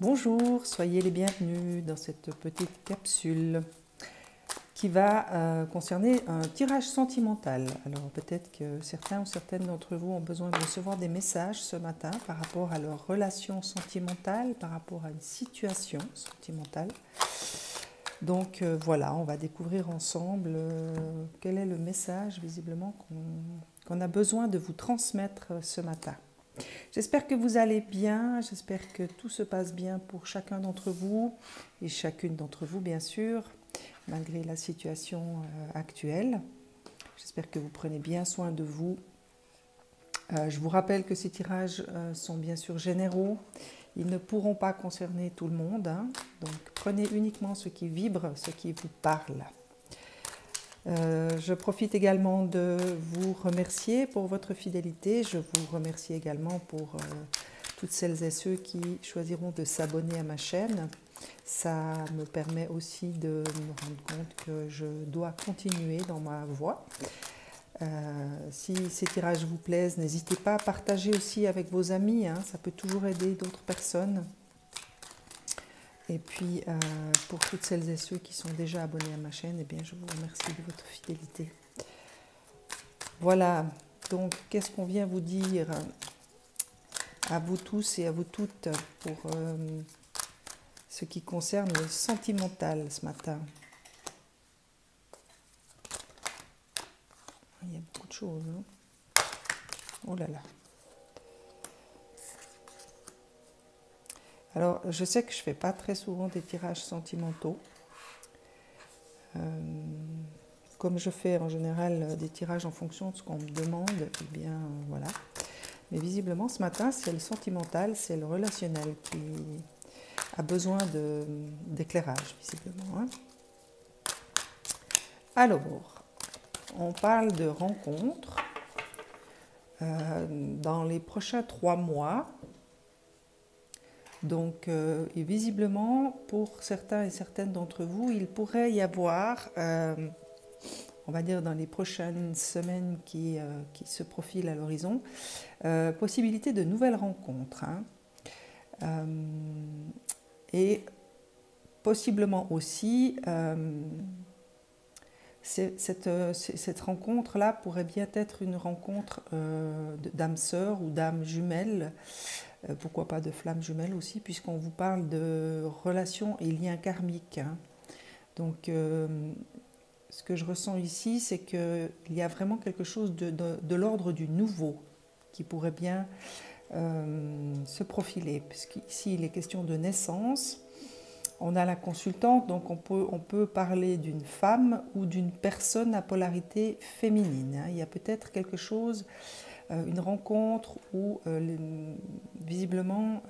Bonjour, soyez les bienvenus dans cette petite capsule qui va concerner un tirage sentimental. Alors peut-être que certains ou certaines d'entre vous ont besoin de recevoir des messages ce matin par rapport à leur relation sentimentale, par rapport à une situation sentimentale. Donc voilà, on va découvrir ensemble quel est le message visiblement qu'on a besoin de vous transmettre ce matin. J'espère que vous allez bien, j'espère que tout se passe bien pour chacun d'entre vous et chacune d'entre vous bien sûr, malgré la situation actuelle. J'espère que vous prenez bien soin de vous. Je vous rappelle que ces tirages sont bien sûr généraux. Ils ne pourront pas concerner tout le monde, hein. Donc prenez uniquement ce qui vibre, ce qui vous parle. Je profite également de vous remercier pour votre fidélité. Je vous remercie également pour toutes celles et ceux qui choisiront de s'abonner à ma chaîne. Ça me permet aussi de me rendre compte que je dois continuer dans ma voie. Si ces tirages vous plaisent, n'hésitez pas à partager aussi avec vos amis, hein, ça peut toujours aider d'autres personnes. Et puis, pour toutes celles et ceux qui sont déjà abonnés à ma chaîne, eh bien, je vous remercie de votre fidélité. Voilà, donc qu'est-ce qu'on vient vous dire à vous tous et à vous toutes pour ce qui concerne le sentimental ce matin. Il y a beaucoup de choses, hein. Oh là là. Alors, je sais que je ne fais pas très souvent des tirages sentimentaux. Comme je fais en général des tirages en fonction de ce qu'on me demande, eh bien voilà. Mais visiblement, ce matin, c'est le sentimental, c'est le relationnel qui a besoin d'éclairage, visiblement, hein. Alors, on parle de rencontres dans les prochains 3 mois. Donc, et visiblement, pour certains et certaines d'entre vous, il pourrait y avoir, on va dire dans les prochaines semaines qui se profilent à l'horizon, possibilité de nouvelles rencontres, hein. Et possiblement aussi, cette rencontre-là pourrait bien être une rencontre d'âme sœur ou d'âme jumelle. Pourquoi pas de flammes jumelles aussi, puisqu'on vous parle de relations et liens karmiques, hein. Donc, ce que je ressens ici, c'est qu'il y a vraiment quelque chose de l'ordre du nouveau qui pourrait bien se profiler. Puisqu'ici, il est question de naissance. On a la consultante, donc on peut parler d'une femme ou d'une personne à polarité féminine, hein. Il y a peut-être quelque chose, une rencontre où visiblement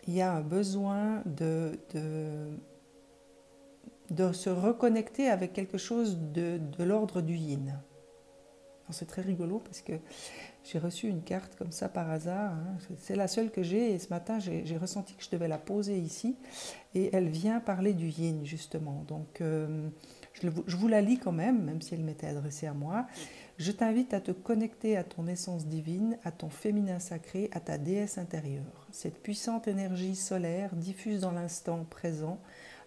il y a un besoin de se reconnecter avec quelque chose de l'ordre du yin. C'est très rigolo parce que j'ai reçu une carte comme ça par hasard, hein. C'est la seule que j'ai et ce matin j'ai ressenti que je devais la poser ici et elle vient parler du yin justement. Donc je vous la lis quand même si elle m'était adressée à moi. Je t'invite à te connecter à ton essence divine, à ton féminin sacré, à ta déesse intérieure. Cette puissante énergie solaire diffuse dans l'instant présent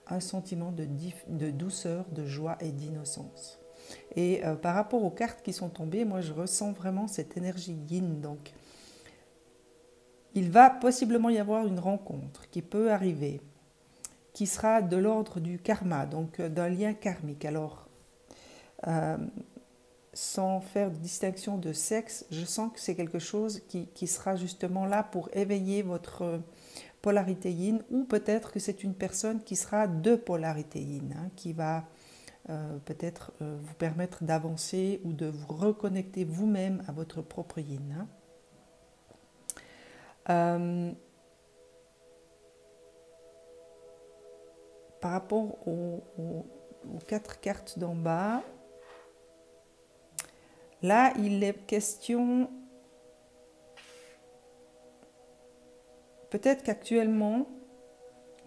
un sentiment de douceur, de joie et d'innocence. Et par rapport aux cartes qui sont tombées, moi je ressens vraiment cette énergie yin. Donc, il va possiblement y avoir une rencontre qui peut arriver, qui sera de l'ordre du karma, donc d'un lien karmique. Alors, sans faire de distinction de sexe, je sens que c'est quelque chose qui sera justement là pour éveiller votre polarité yin, ou peut-être que c'est une personne qui sera de polarité yin, hein, qui va peut-être vous permettre d'avancer ou de vous reconnecter vous-même à votre propre yin, hein. Par rapport aux 4 cartes d'en bas, là il est question, peut-être qu'actuellement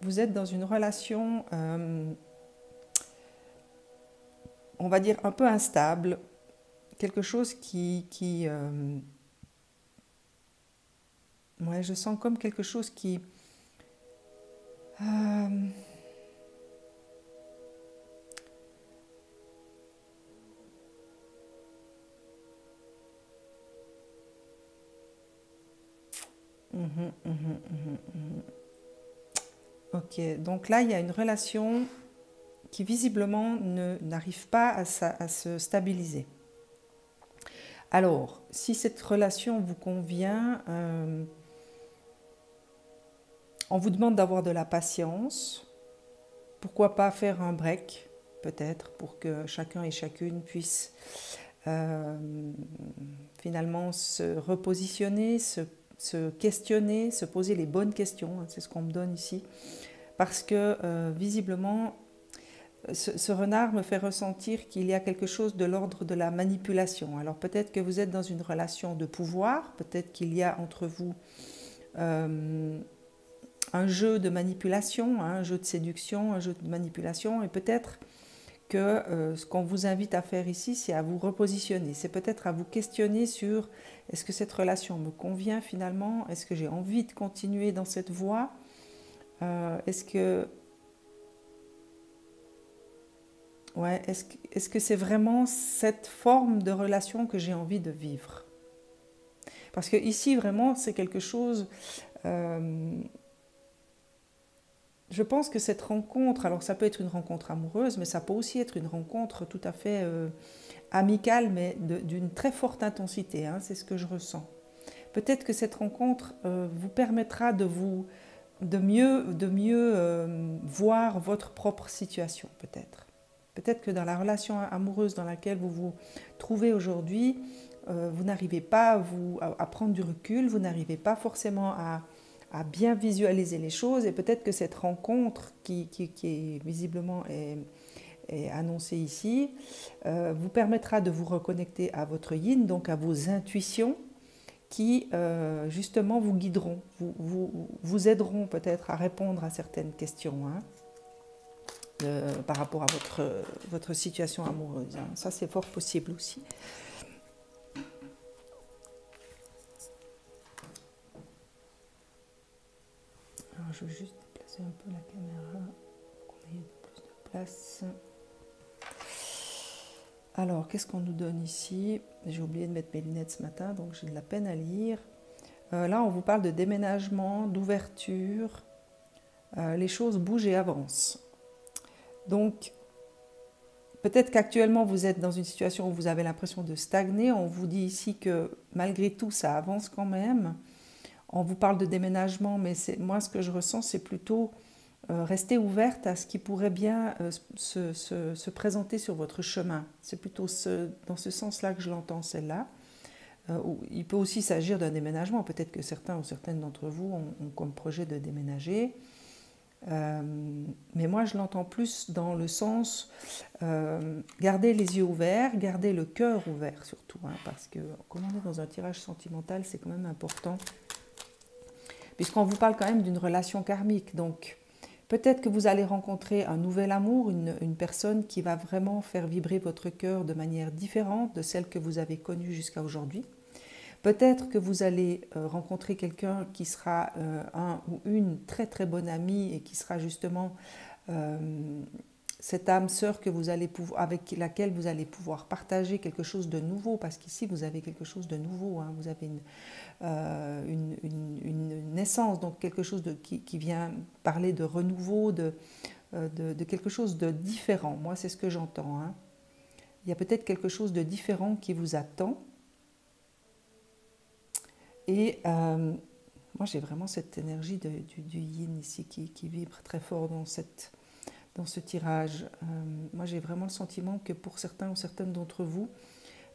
vous êtes dans une relation on va dire un peu instable, quelque chose qui Ouais, je sens comme quelque chose qui... euh, mhm, mhm, mhm, mhm. Ok, donc là, il y a une relation qui visiblement n'arrive pas à se stabiliser. Alors, si cette relation vous convient, on vous demande d'avoir de la patience. Pourquoi pas faire un break, peut-être, pour que chacun et chacune puisse euh, finalement se repositionner, se questionner, se poser les bonnes questions. C'est ce qu'on me donne ici. Parce que visiblement, ce renard me fait ressentir qu'il y a quelque chose de l'ordre de la manipulation. Alors peut-être que vous êtes dans une relation de pouvoir, peut-être qu'il y a entre vous euh, un jeu de manipulation, un jeu de séduction, un jeu de manipulation, et peut-être que ce qu'on vous invite à faire ici, c'est à vous repositionner, c'est peut-être à vous questionner sur est-ce que cette relation me convient finalement, est-ce que j'ai envie de continuer dans cette voie, est-ce que ouais, est-ce que c'est vraiment cette forme de relation que j'ai envie de vivre? Parce que ici, vraiment, c'est quelque chose... euh, je pense que cette rencontre, alors ça peut être une rencontre amoureuse, mais ça peut aussi être une rencontre tout à fait amicale, mais d'une très forte intensité, hein, c'est ce que je ressens. Peut-être que cette rencontre vous permettra de mieux voir votre propre situation, peut-être. Peut-être que dans la relation amoureuse dans laquelle vous vous trouvez aujourd'hui, vous n'arrivez pas à prendre du recul, vous n'arrivez pas forcément à bien visualiser les choses, et peut-être que cette rencontre qui est visiblement est annoncée ici vous permettra de vous reconnecter à votre yin, donc à vos intuitions, qui justement vous guideront, vous aideront peut-être à répondre à certaines questions hein, par rapport à votre situation amoureuse. Hein. Ça, c'est fort possible aussi. Alors, je vais juste déplacer un peu la caméra pour qu'on ait plus de place. Alors, qu'est-ce qu'on nous donne ici? J'ai oublié de mettre mes lunettes ce matin, donc j'ai de la peine à lire. Là, on vous parle de déménagement, d'ouverture. Les choses bougent et avancent. Donc, peut-être qu'actuellement, vous êtes dans une situation où vous avez l'impression de stagner. On vous dit ici que malgré tout, ça avance quand même. On vous parle de déménagement, mais moi, ce que je ressens, c'est plutôt rester ouverte à ce qui pourrait bien se présenter sur votre chemin. C'est plutôt dans ce sens-là que je l'entends, celle-là. Il peut aussi s'agir d'un déménagement. Peut-être que certains ou certaines d'entre vous ont comme projet de déménager. Mais moi, je l'entends plus dans le sens garder les yeux ouverts, garder le cœur ouvert surtout, hein, parce que comme on est dans un tirage sentimental, c'est quand même important, puisqu'on vous parle quand même d'une relation karmique. Donc, peut-être que vous allez rencontrer un nouvel amour, une personne qui va vraiment faire vibrer votre cœur de manière différente de celle que vous avez connue jusqu'à aujourd'hui. Peut-être que vous allez rencontrer quelqu'un qui sera un ou une très très bonne amie et qui sera justement cette âme sœur que vous allez avec laquelle vous allez pouvoir partager quelque chose de nouveau, parce qu'ici vous avez quelque chose de nouveau, hein, vous avez une naissance, donc quelque chose qui vient parler de renouveau, de quelque chose de différent. Moi, c'est ce que j'entends. Hein. Il y a peut-être quelque chose de différent qui vous attend. Et moi, j'ai vraiment cette énergie du yin ici qui vibre très fort dans ce tirage. Moi, j'ai vraiment le sentiment que pour certains ou certaines d'entre vous,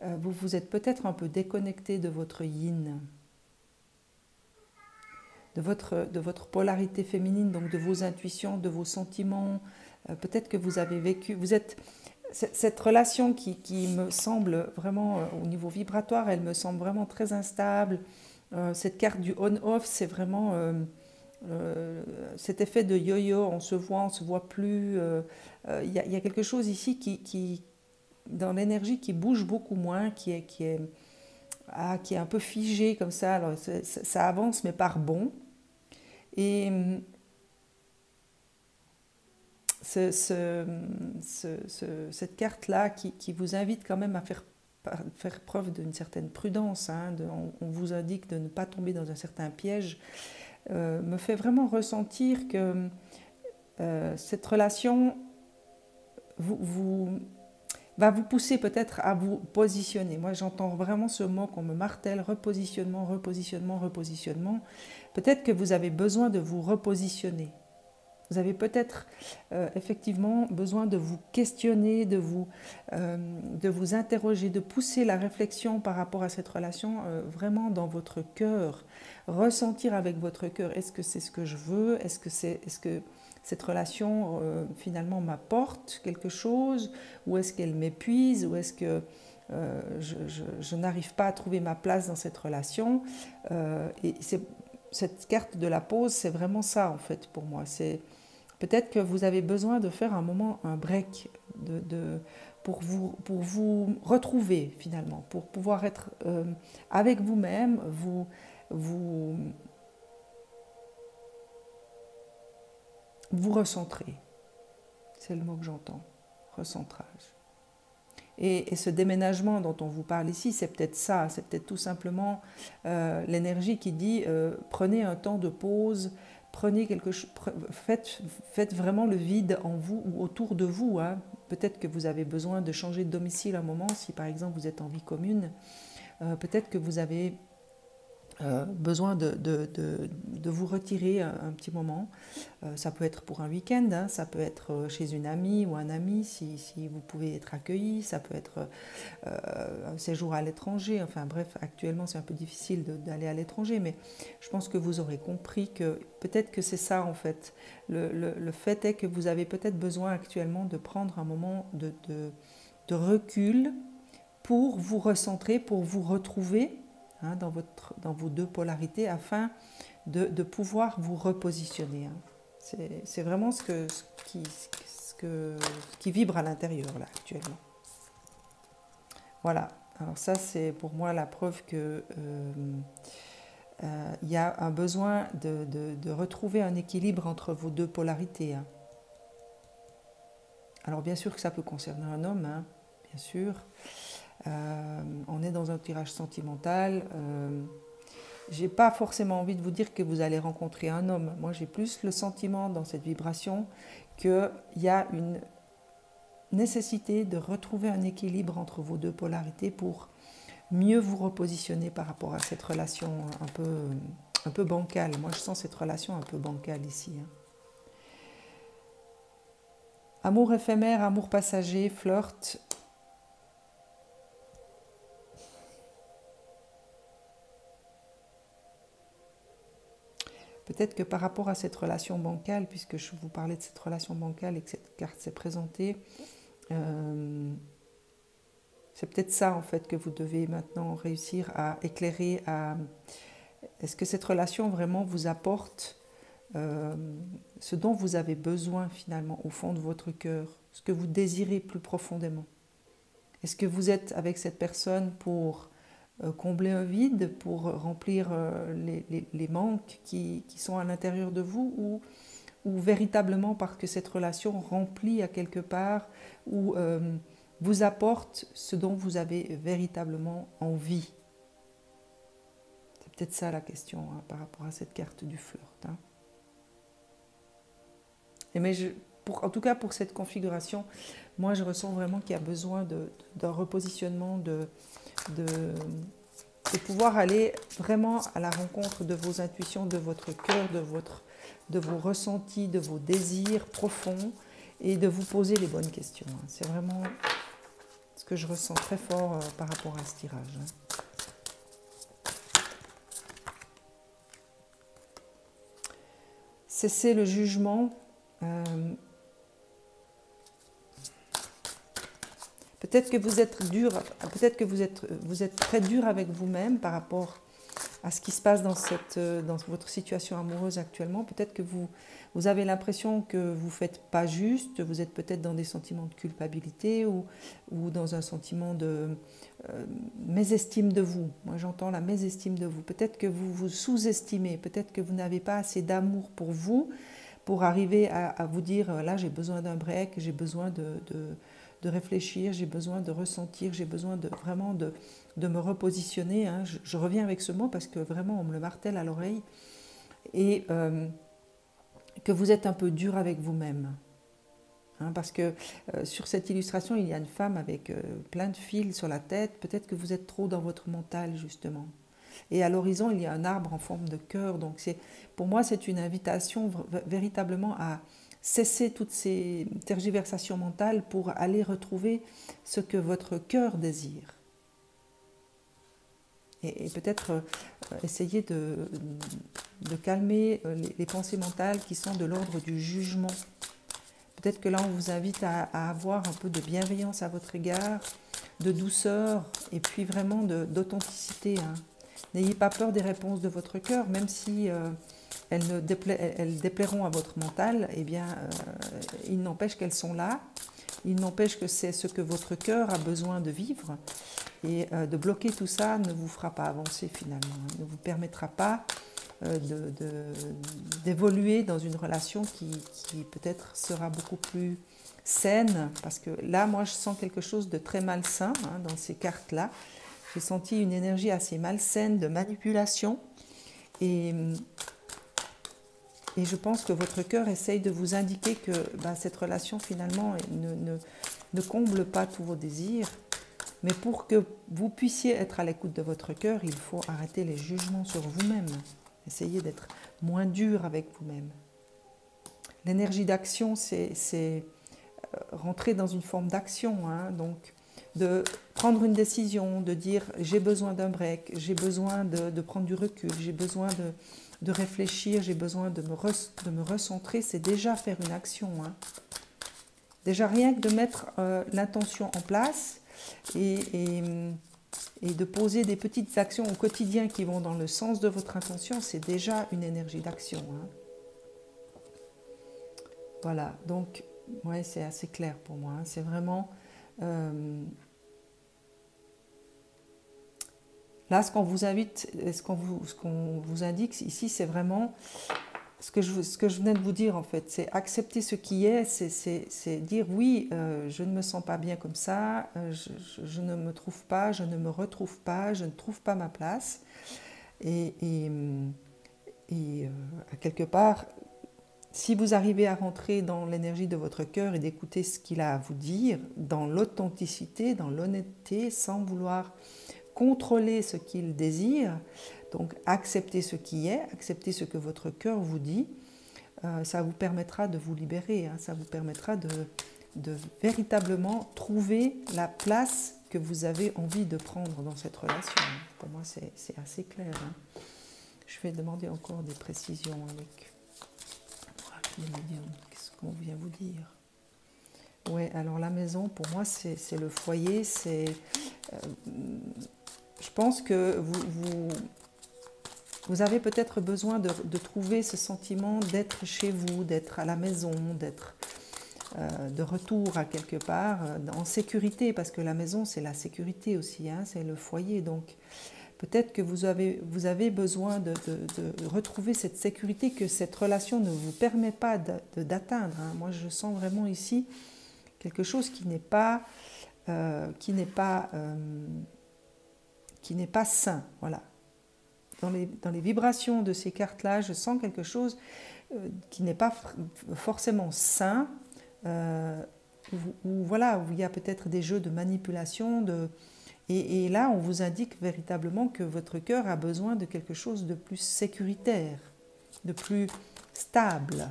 vous vous êtes peut-être un peu déconnecté de votre yin, de votre polarité féminine, donc de vos intuitions, de vos sentiments. Peut-être que vous avez vécu... Cette relation qui me semble vraiment, au niveau vibratoire, elle me semble vraiment très instable. Cette carte du on-off, c'est vraiment cet effet de yo-yo, on se voit plus. Il y a quelque chose ici dans l'énergie qui bouge beaucoup moins, qui est qui est un peu figé comme ça. Alors, ça avance, mais par bond. Et cette carte-là qui vous invite quand même à faire preuve d'une certaine prudence, hein, on vous indique de ne pas tomber dans un certain piège, me fait vraiment ressentir que cette relation va vous pousser peut-être à vous positionner. Moi, j'entends vraiment ce mot qu'on me martèle, repositionnement, repositionnement, repositionnement. Peut-être que vous avez besoin de vous repositionner. Vous avez peut-être effectivement besoin de vous questionner, de vous interroger, de pousser la réflexion par rapport à cette relation vraiment dans votre cœur. Ressentir avec votre cœur, est-ce que c'est ce que je veux? Est-ce que cette relation finalement m'apporte quelque chose? Ou est-ce qu'elle m'épuise? Ou est-ce que je n'arrive pas à trouver ma place dans cette relation? Et cette carte de la pause, c'est vraiment ça en fait pour moi. C'est peut-être que vous avez besoin de faire un break pour vous retrouver finalement, pour pouvoir être avec vous-même, vous recentrer. C'est le mot que j'entends, recentrage. Et ce déménagement dont on vous parle ici, c'est peut-être ça, c'est peut-être tout simplement l'énergie qui dit prenez un temps de pause, prenez quelque chose, faites vraiment le vide en vous ou autour de vous. Hein. Peut-être que vous avez besoin de changer de domicile un moment, si par exemple vous êtes en vie commune. Peut-être que vous avez besoin de vous retirer un petit moment. Ça peut être pour un week-end, hein, ça peut être chez une amie ou un ami si vous pouvez être accueilli, ça peut être un séjour à l'étranger. Enfin bref, actuellement c'est un peu difficile d'aller à l'étranger, mais je pense que vous aurez compris que peut-être que c'est ça en fait. Le fait est que vous avez peut-être besoin actuellement de prendre un moment de recul pour vous recentrer, pour vous retrouver dans vos deux polarités afin de pouvoir vous repositionner. Hein. C'est vraiment ce qui vibre à l'intérieur là actuellement. Voilà, alors ça c'est pour moi la preuve que il y a un besoin de retrouver un équilibre entre vos deux polarités. Hein. Alors bien sûr que ça peut concerner un homme, hein, bien sûr. On est dans un tirage sentimental. J'ai pas forcément envie de vous dire que vous allez rencontrer un homme. Moi, j'ai plus le sentiment dans cette vibration qu'il y a une nécessité de retrouver un équilibre entre vos deux polarités pour mieux vous repositionner par rapport à cette relation un peu bancale. Moi, je sens cette relation un peu bancale ici. Hein. Amour éphémère, amour passager, flirt. Peut-être que par rapport à cette relation bancale, puisque je vous parlais de cette relation bancale et que cette carte s'est présentée, c'est peut-être ça en fait que vous devez maintenant réussir à éclairer. Est-ce que cette relation vraiment vous apporte ce dont vous avez besoin finalement au fond de votre cœur, ce que vous désirez plus profondément? Est-ce que vous êtes avec cette personne pour combler un vide, pour remplir les manques qui sont à l'intérieur de vous, ou véritablement parce que cette relation remplit à quelque part, ou vous apporte ce dont vous avez véritablement envie? C'est peut-être ça la question hein, par rapport à cette carte du flirt. Hein. En tout cas pour cette configuration, moi je ressens vraiment qu'il y a besoin d'un repositionnement, de pouvoir aller vraiment à la rencontre de vos intuitions, de votre cœur, de vos ressentis, de vos désirs profonds et de vous poser les bonnes questions. C'est vraiment ce que je ressens très fort par rapport à ce tirage. Cessez le jugement. Peut-être que vous êtes dur, peut-être que vous êtes très dur avec vous-même par rapport à ce qui se passe dans votre situation amoureuse actuellement. Peut-être que vous avez l'impression que vous ne faites pas juste, vous êtes peut-être dans des sentiments de culpabilité ou dans un sentiment de mésestime de vous. Moi j'entends la mésestime de vous. Peut-être que vous vous sous-estimez, peut-être que vous n'avez pas assez d'amour pour vous pour arriver à vous dire là j'ai besoin d'un break, j'ai besoin de réfléchir, j'ai besoin de ressentir, j'ai besoin vraiment de me repositionner. Hein. Je reviens avec ce mot parce que vraiment on me le martèle à l'oreille. Et que vous êtes un peu dur avec vous-même. Hein, parce que sur cette illustration, il y a une femme avec plein de fils sur la tête. Peut-être que vous êtes trop dans votre mental, justement. Et à l'horizon, il y a un arbre en forme de cœur. Donc pour moi, c'est une invitation véritablement à cesser toutes ces tergiversations mentales pour aller retrouver ce que votre cœur désire. Et peut-être essayer de calmer les pensées mentales qui sont de l'ordre du jugement. Peut-être que là, on vous invite à avoir un peu de bienveillance à votre égard, de douceur et puis vraiment d'authenticité. Hein. N'ayez pas peur des réponses de votre cœur, même si elles déplairont à votre mental, eh bien, il n'empêche qu'elles sont là. Il n'empêche que c'est ce que votre cœur a besoin de vivre. Et de bloquer tout ça ne vous fera pas avancer finalement, ne vous permettra pas d'évoluer dans une relation qui peut-être sera beaucoup plus saine. Parce que là, moi, je sens quelque chose de très malsain hein, dans ces cartes-là. J'ai senti une énergie assez malsaine de manipulation. Et je pense que votre cœur essaye de vous indiquer que cette relation finalement ne comble pas tous vos désirs. Mais pour que vous puissiez être à l'écoute de votre cœur, il faut arrêter les jugements sur vous-même. Essayez d'être moins dur avec vous-même. L'énergie d'action, c'est rentrer dans une forme d'action. Hein, donc, de prendre une décision, de dire j'ai besoin d'un break, j'ai besoin de prendre du recul, j'ai besoin de réfléchir, j'ai besoin de me recentrer. C'est déjà faire une action. Hein. Déjà rien que de mettre l'intention en place, et de poser des petites actions au quotidien qui vont dans le sens de votre intention, c'est déjà une énergie d'action. Hein. Voilà, donc ouais, c'est assez clair pour moi. Hein. C'est vraiment... là, ce qu'on vous invite, ce qu'on vous indique ici, c'est vraiment... Ce que je venais de vous dire en fait, c'est accepter ce qui est, c'est dire oui, je ne me sens pas bien comme ça, je ne me trouve pas, je ne me retrouve pas, je ne trouve pas ma place. Et à quelque part, si vous arrivez à rentrer dans l'énergie de votre cœur et d'écouter ce qu'il a à vous dire, dans l'authenticité, dans l'honnêteté, sans vouloir contrôler ce qu'il désire, donc accepter ce qui est, accepter ce que votre cœur vous dit, ça vous permettra de vous libérer, hein, ça vous permettra de véritablement trouver la place que vous avez envie de prendre dans cette relation. Pour moi, c'est assez clair. Hein. Je vais demander encore des précisions avec les médiums. Qu'est-ce qu'on vient vous dire? Oui, alors la maison, pour moi, c'est le foyer. Je pense que vous avez peut-être besoin de trouver ce sentiment d'être chez vous, d'être à la maison, d'être de retour à quelque part, en sécurité, parce que la maison, c'est la sécurité aussi, hein, c'est le foyer. Donc, peut-être que vous avez besoin de retrouver cette sécurité que cette relation ne vous permet pas d'atteindre. Hein. Moi, je sens vraiment ici quelque chose qui n'est pas sain. Voilà. Dans les vibrations de ces cartes-là, je sens quelque chose qui n'est pas forcément sain, où il y a peut-être des jeux de manipulation, et là, on vous indique véritablement que votre cœur a besoin de quelque chose de plus sécuritaire, de plus stable.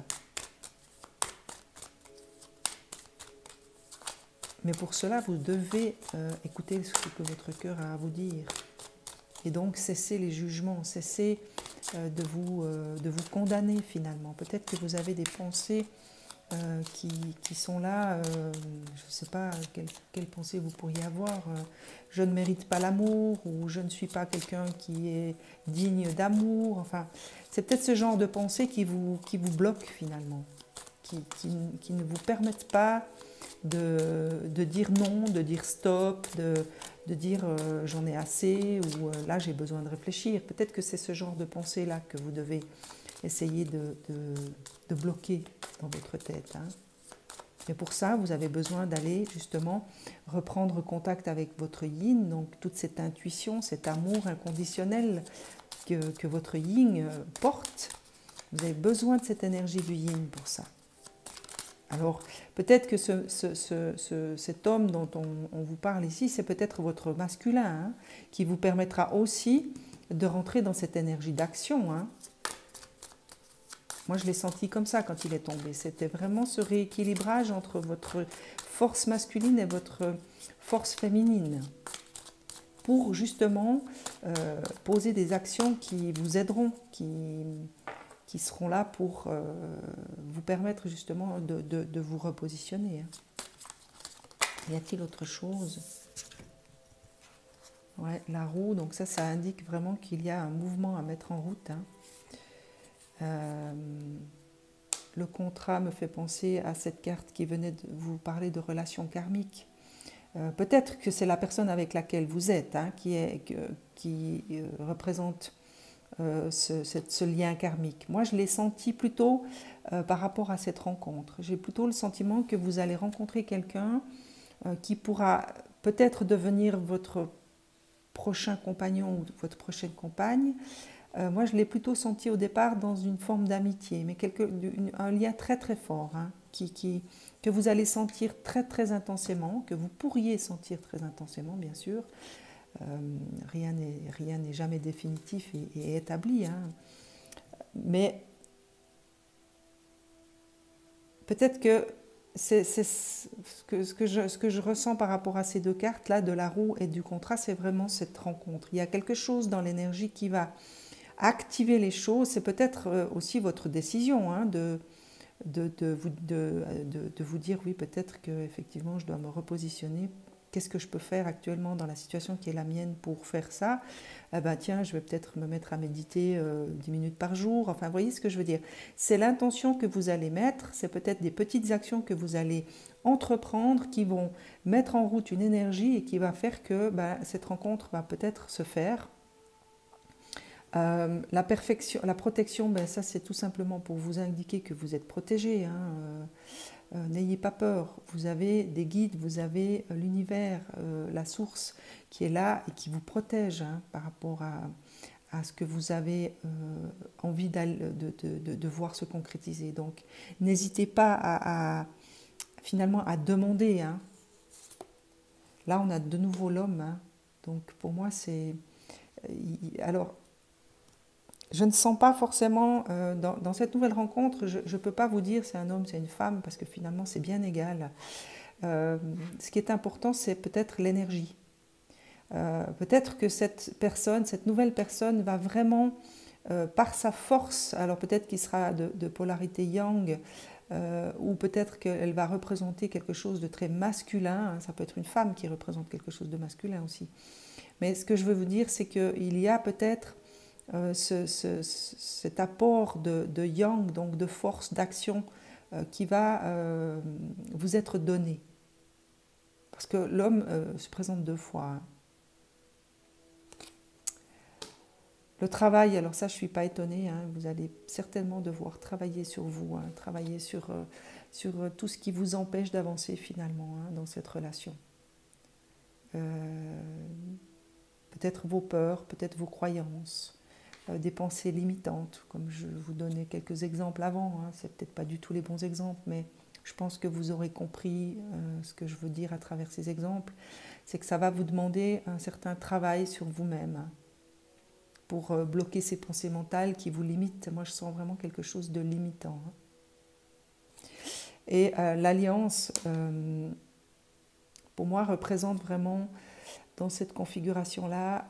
Mais pour cela, vous devez écouter ce que votre cœur a à vous dire. Et donc, cessez les jugements, cessez de vous condamner finalement. Peut-être que vous avez des pensées qui sont là. Je ne sais pas quelle pensée vous pourriez avoir. Je ne mérite pas l'amour, ou je ne suis pas quelqu'un qui est digne d'amour. Enfin, c'est peut-être ce genre de pensée qui vous bloque finalement, qui ne vous permettent pas de dire non, de dire stop, de dire j'en ai assez, ou là j'ai besoin de réfléchir. Peut-être que c'est ce genre de pensée-là que vous devez essayer de bloquer dans votre tête. Hein. Et pour ça, vous avez besoin d'aller justement reprendre contact avec votre yin, donc toute cette intuition, cet amour inconditionnel que votre yin porte. Vous avez besoin de cette énergie du yin pour ça. Alors, peut-être que cet homme dont on vous parle ici, c'est peut-être votre masculin, hein, qui vous permettra aussi de rentrer dans cette énergie d'action. Hein. Moi, je l'ai senti comme ça quand il est tombé. C'était vraiment ce rééquilibrage entre votre force masculine et votre force féminine, pour justement poser des actions qui vous aideront, qui seront là pour vous permettre justement de vous repositionner. Y a-t-il autre chose? Ouais, la roue, donc ça indique vraiment qu'il y a un mouvement à mettre en route. Hein. Le contrat me fait penser à cette carte qui venait de vous parler de relations karmiques. Peut-être que c'est la personne avec laquelle vous êtes, hein, qui représente ce lien karmique. Moi, je l'ai senti plutôt par rapport à cette rencontre. J'ai plutôt le sentiment que vous allez rencontrer quelqu'un qui pourra peut-être devenir votre prochain compagnon ou votre prochaine compagne. Moi, je l'ai plutôt senti au départ dans une forme d'amitié, mais un lien très très fort, hein, que vous allez sentir très très intensément, que vous pourriez sentir très intensément, bien sûr. Rien n'est jamais définitif et établi, hein. Mais peut-être que c'est ce que je ressens par rapport à ces deux cartes là, de la roue et du contrat, c'est vraiment cette rencontre. Il y a quelque chose dans l'énergie qui va activer les choses. C'est peut-être aussi votre décision, hein, de vous dire oui, peut-être que effectivement je dois me repositionner. Qu'est-ce que je peux faire actuellement dans la situation qui est la mienne pour faire ça? Tiens, je vais peut-être me mettre à méditer 10 minutes par jour. Enfin, vous voyez ce que je veux dire? C'est l'intention que vous allez mettre, c'est peut-être des petites actions que vous allez entreprendre qui vont mettre en route une énergie et qui va faire que cette rencontre va peut-être se faire. La protection, ça c'est tout simplement pour vous indiquer que vous êtes protégé. Hein. N'ayez pas peur, vous avez des guides, vous avez l'univers, la source qui est là et qui vous protège, hein, par rapport à ce que vous avez envie de voir se concrétiser. Donc n'hésitez pas finalement à demander. Hein. Là on a de nouveau l'homme, hein. Donc pour moi c'est... Alors, je ne sens pas forcément, dans cette nouvelle rencontre, je ne peux pas vous dire c'est un homme, c'est une femme, parce que finalement c'est bien égal. Ce qui est important, c'est peut-être l'énergie. Peut-être que cette nouvelle personne va vraiment, par sa force, alors peut-être qu'il sera de polarité yang, ou peut-être qu'elle va représenter quelque chose de très masculin, hein, ça peut être une femme qui représente quelque chose de masculin aussi. Mais ce que je veux vous dire, c'est qu'il y a peut-être cet apport de yang, donc de force, d'action, qui va vous être donné. Parce que l'homme se présente deux fois. Hein. Le travail, alors ça je ne suis pas étonnée, hein, vous allez certainement devoir travailler sur vous, hein, travailler sur tout ce qui vous empêche d'avancer finalement, hein, dans cette relation. Peut-être vos peurs, peut-être vos croyances, des pensées limitantes, comme je vous donnais quelques exemples avant, hein, c'est peut-être pas du tout les bons exemples, mais je pense que vous aurez compris ce que je veux dire à travers ces exemples, c'est que ça va vous demander un certain travail sur vous-même, hein, pour bloquer ces pensées mentales qui vous limitent. Moi je sens vraiment quelque chose de limitant. Hein. Et l'alliance, pour moi, représente vraiment, dans cette configuration-là,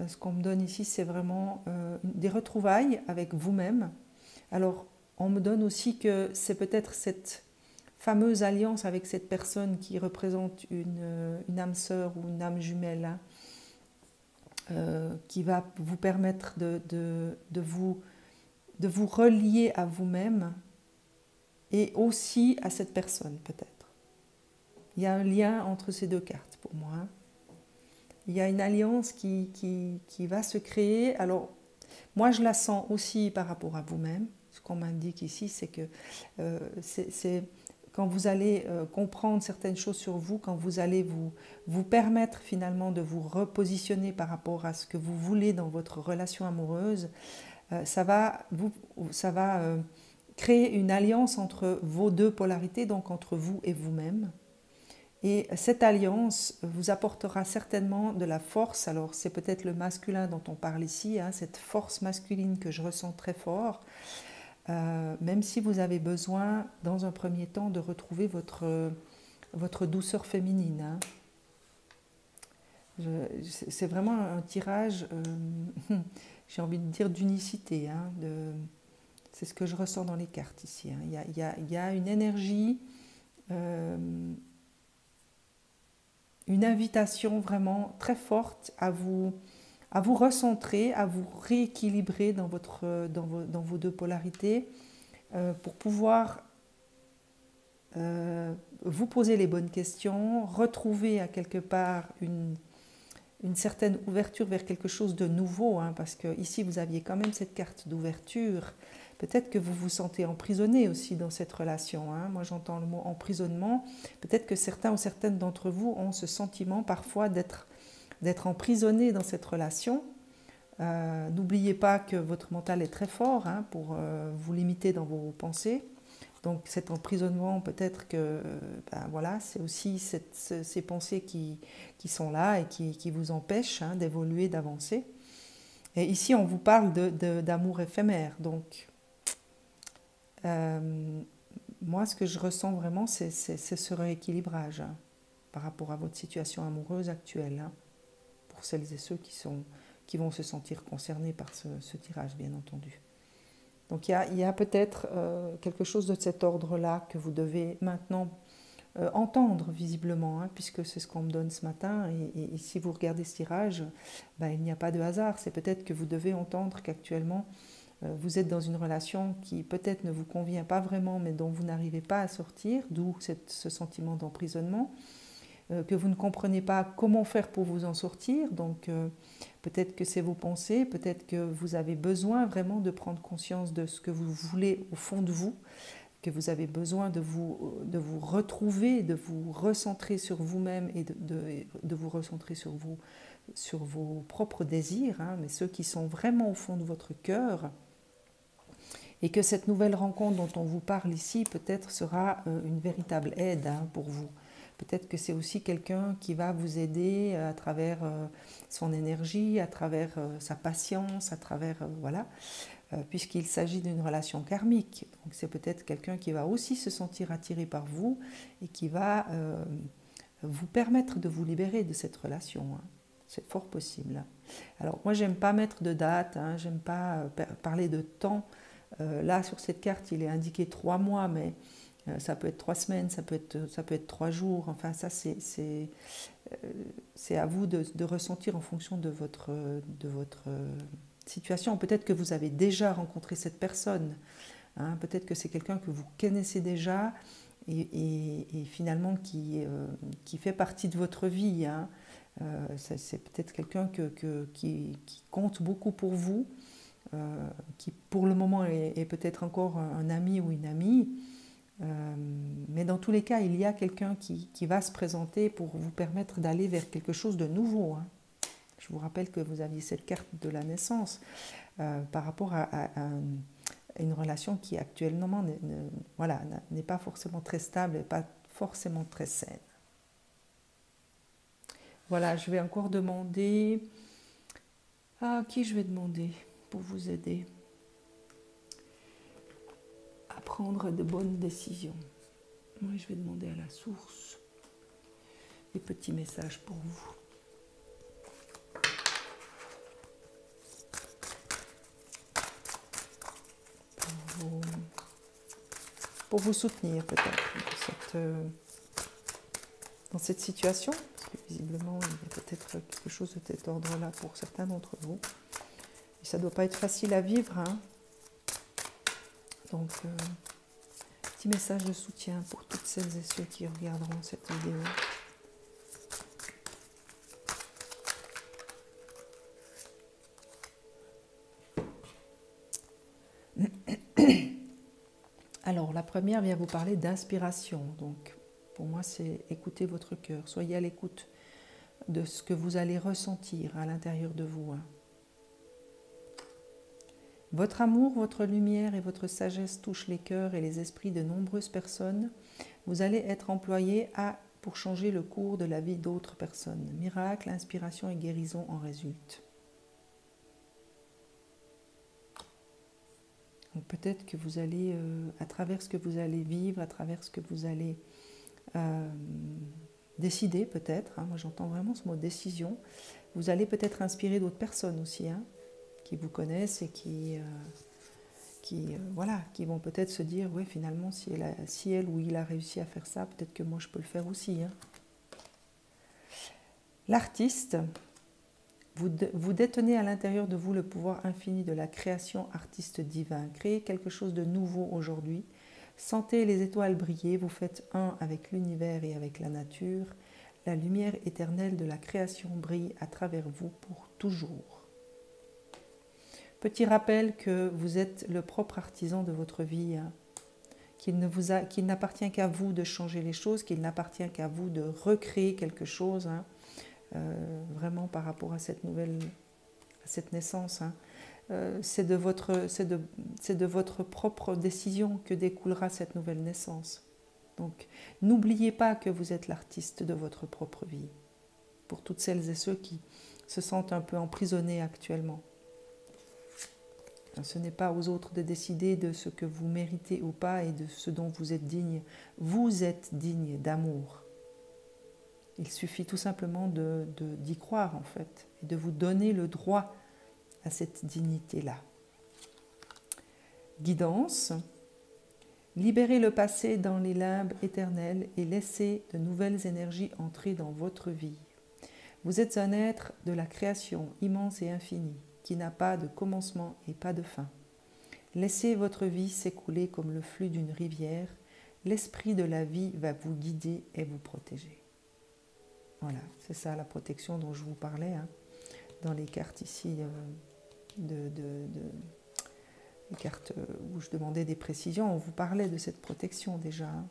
ce qu'on me donne ici, c'est vraiment des retrouvailles avec vous-même. Alors, on me donne aussi que c'est peut-être cette fameuse alliance avec cette personne qui représente une âme sœur ou une âme jumelle, hein, qui va vous permettre de vous relier à vous-même et aussi à cette personne peut-être. Il y a un lien entre ces deux cartes pour moi. Hein. Il y a une alliance qui va se créer. Alors, moi je la sens aussi par rapport à vous-même. Ce qu'on m'indique ici, c'est que c'est quand vous allez comprendre certaines choses sur vous, quand vous allez vous permettre finalement de vous repositionner par rapport à ce que vous voulez dans votre relation amoureuse, ça va créer une alliance entre vos deux polarités, donc entre vous et vous-même. Et cette alliance vous apportera certainement de la force. Alors c'est peut-être le masculin dont on parle ici, hein, cette force masculine que je ressens très fort. Même si vous avez besoin, dans un premier temps, de retrouver votre douceur féminine. Hein. C'est vraiment un tirage, j'ai envie de dire, d'unicité. Hein, c'est ce que je ressens dans les cartes ici. Hein. Il y a une énergie, une invitation vraiment très forte à vous recentrer, à vous rééquilibrer dans vos deux polarités pour pouvoir vous poser les bonnes questions, retrouver à quelque part une certaine ouverture vers quelque chose de nouveau, hein, parce que ici vous aviez quand même cette carte d'ouverture. Peut-être que vous vous sentez emprisonné aussi dans cette relation. Hein. Moi j'entends le mot emprisonnement. Peut-être que certains ou certaines d'entre vous ont ce sentiment parfois d'être emprisonné dans cette relation. N'oubliez pas que votre mental est très fort, hein, pour vous limiter dans vos pensées. Donc cet emprisonnement, peut-être que voilà, c'est aussi ces pensées qui sont là et qui vous empêchent, hein, d'évoluer, d'avancer. Et ici, on vous parle d'amour éphémère. Donc, moi, ce que je ressens vraiment, c'est ce rééquilibrage, hein, par rapport à votre situation amoureuse actuelle, hein, pour celles et ceux qui vont se sentir concernés par ce tirage, bien entendu. Donc il y a peut-être quelque chose de cet ordre-là que vous devez maintenant entendre visiblement, hein, puisque c'est ce qu'on me donne ce matin. Et si vous regardez ce tirage, il n'y a pas de hasard. C'est peut-être que vous devez entendre qu'actuellement, vous êtes dans une relation qui peut-être ne vous convient pas vraiment, mais dont vous n'arrivez pas à sortir, d'où ce sentiment d'emprisonnement. Que vous ne comprenez pas comment faire pour vous en sortir. Donc peut-être que c'est vos pensées, peut-être que vous avez besoin vraiment de prendre conscience de ce que vous voulez au fond de vous, que vous avez besoin de vous retrouver, de vous recentrer sur vous-même et de vous recentrer sur vos propres désirs, hein, mais ceux qui sont vraiment au fond de votre cœur. Et que cette nouvelle rencontre dont on vous parle ici peut-être sera une véritable aide, hein, pour vous. Peut-être que c'est aussi quelqu'un qui va vous aider à travers son énergie, à travers sa patience, à travers voilà, puisqu'il s'agit d'une relation karmique. Donc c'est peut-être quelqu'un qui va aussi se sentir attiré par vous et qui va vous permettre de vous libérer de cette relation. Hein. C'est fort possible. Alors moi j'aime pas mettre de date, hein, j'aime pas parler de temps. Là sur cette carte il est indiqué 3 mois, mais ça peut être 3 semaines, ça peut être 3 jours, enfin ça c'est à vous de ressentir en fonction de votre situation. Peut-être que vous avez déjà rencontré cette personne, hein, peut-être que c'est quelqu'un que vous connaissez déjà et finalement qui fait partie de votre vie. Hein. C'est peut-être quelqu'un qui compte beaucoup pour vous, qui pour le moment est peut-être encore un ami ou une amie. Mais dans tous les cas, il y a quelqu'un qui va se présenter pour vous permettre d'aller vers quelque chose de nouveau. Hein. Je vous rappelle que vous aviez cette carte de la naissance par rapport à une relation qui actuellement n'est pas forcément très stable et pas forcément très saine. Voilà, je vais encore demander... À qui je vais demander pour vous aider à prendre de bonnes décisions. Moi, je vais demander à la source des petits messages pour vous. Pour pour vous soutenir peut-être dans cette situation, parce que visiblement il y a peut-être quelque chose de cet ordre-là pour certains d'entre vous. Et ça ne doit pas être facile à vivre, hein. Donc, petit message de soutien pour toutes celles et ceux qui regarderont cette vidéo. Alors, la première vient vous parler d'inspiration. Donc, pour moi, c'est écouter votre cœur. Soyez à l'écoute de ce que vous allez ressentir à l'intérieur de vous, hein. Votre amour, votre lumière et votre sagesse touchent les cœurs et les esprits de nombreuses personnes. Vous allez être employé pour changer le cours de la vie d'autres personnes. Miracle, inspiration et guérison en résultent. Donc peut-être que vous allez, à travers ce que vous allez vivre, à travers ce que vous allez décider peut-être, hein, moi j'entends vraiment ce mot décision, vous allez peut-être inspirer d'autres personnes aussi, hein, qui vous connaissent et qui vont peut-être se dire, oui finalement si elle ou il a réussi à faire ça, peut-être que moi je peux le faire aussi, hein. L'artiste, vous détenez à l'intérieur de vous le pouvoir infini de la création artiste divin. Créez quelque chose de nouveau aujourd'hui. Sentez les étoiles briller, vous faites un avec l'univers et avec la nature. La lumière éternelle de la création brille à travers vous pour toujours. Petit rappel que vous êtes le propre artisan de votre vie, hein, qu'il n'appartient qu'à vous de changer les choses, qu'il n'appartient qu'à vous de recréer quelque chose, hein, vraiment par rapport à cette naissance, hein. C'est de votre propre décision que découlera cette nouvelle naissance. Donc, n'oubliez pas que vous êtes l'artiste de votre propre vie. Pour toutes celles et ceux qui se sentent un peu emprisonnés actuellement. Ce n'est pas aux autres de décider de ce que vous méritez ou pas et de ce dont vous êtes digne. Vous êtes digne d'amour. Il suffit tout simplement d'y croire en fait et de vous donner le droit à cette dignité-là. Guidance. Libérez le passé dans les limbes éternels et laissez de nouvelles énergies entrer dans votre vie. Vous êtes un être de la création immense et infinie qui n'a pas de commencement et pas de fin. Laissez votre vie s'écouler comme le flux d'une rivière. L'esprit de la vie va vous guider et vous protéger. Voilà, c'est ça la protection dont je vous parlais, hein, dans les cartes ici, les cartes où je demandais des précisions, on vous parlait de cette protection déjà, hein.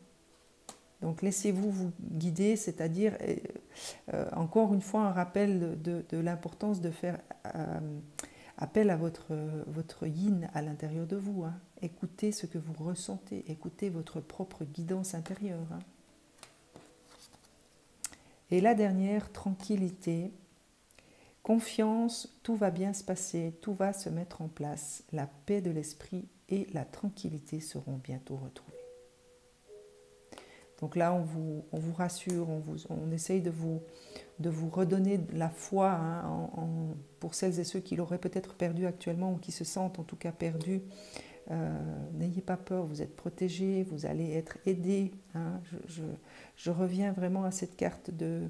Donc laissez-vous vous guider, c'est-à-dire, encore une fois, un rappel de l'importance de faire appel à votre yin à l'intérieur de vous, hein. Écoutez ce que vous ressentez, écoutez votre propre guidance intérieure, hein. Et la dernière, tranquillité, confiance, tout va bien se passer, tout va se mettre en place, la paix de l'esprit et la tranquillité seront bientôt retrouvées. Donc là, on vous rassure, on essaye de vous redonner la foi, hein, pour celles et ceux qui l'auraient peut-être perdu actuellement ou qui se sentent en tout cas perdus. N'ayez pas peur, vous êtes protégés, vous allez être aidés, hein. Je reviens vraiment à cette carte de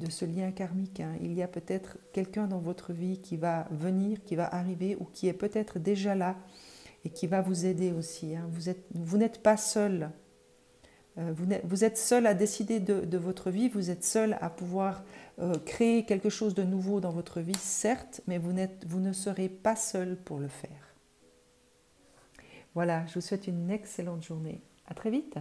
ce lien karmique, hein. Il y a peut-être quelqu'un dans votre vie qui va venir, qui va arriver ou qui est peut-être déjà là et qui va vous aider aussi, hein. Vous n'êtes pas seul. Vous êtes seul à décider de votre vie, vous êtes seul à pouvoir créer quelque chose de nouveau dans votre vie, certes, mais vous ne serez pas seul pour le faire. Voilà, je vous souhaite une excellente journée. À très vite.